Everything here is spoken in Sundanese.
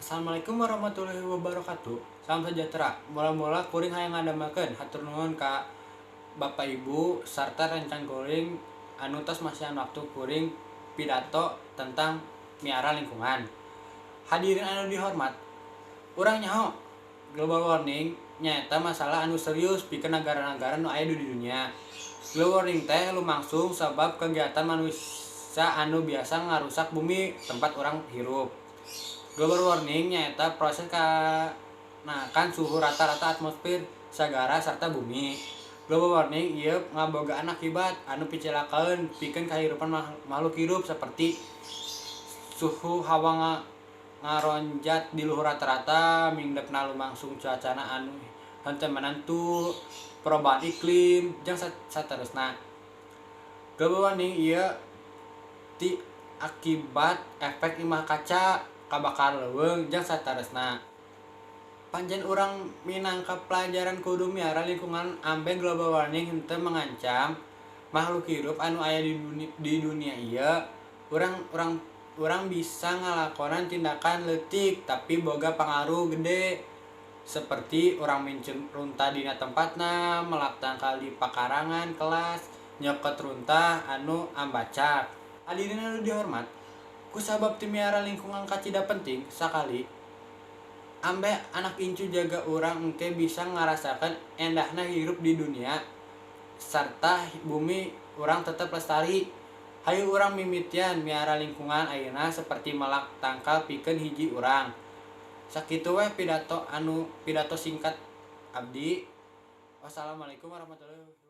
Assalamualaikum warahmatullahi wabarakatuh. Salam sejahtera. Mula-mula kuring hayang ngadamakeun hatur nuhun ka Bapak Ibu sarta rencang kuring anu tos masihan waktu kuring pidato tentang miara lingkungan. Hadirin anu dihormat, urang nyaho global warming nyaeta masalah anu serius pikeun negara-negara nu aya di dunia. Global warming teh lumangsung sabab kegiatan manusia anu biasa ngarusak bumi tempat urang hirup. Global warming nyaeta proses kanaekan suhu rata-rata atmosfer sagara sarta bumi. Global warming ieu ngabogaan akibat anu picilakeun pikeun kahirupan makhluk hidup saperti suhu hawa ngaronjat di luhur rata-rata, mingdepna lumangsung cuacana anu henteu menentu, perubahan iklim, jeung saterusna. Global warming ieu ti akibat efek imah kaca, kabakar leuweung, jeung saterusna. Panjen urang minangka pelajaran kudu miara lingkungan ambe global warming henteu mengancam makhluk hidup anu aya di dunia ieu. Urang bisa ngalakonan tindakan leutik tapi boga pangaruh gede seperti urang mincen runtah dina tempatna, melak tangkal di pakarangan kelas, nyokot runtah anu ambacak. Hadirin anu dihormat, kusabab ti miara lingkungan kacida penting sakali ambe anak incu jaga urang engke bisa ngarasakeun endahna hirup di dunia sarta bumi urang tetep lestari. Hayu urang mimitian miara lingkungan ayeuna seperti melak tangkal pikeun hiji urang. Sakitu we pidato singkat abdi. Wassalamualaikum warahmatullahi wabarakatuh.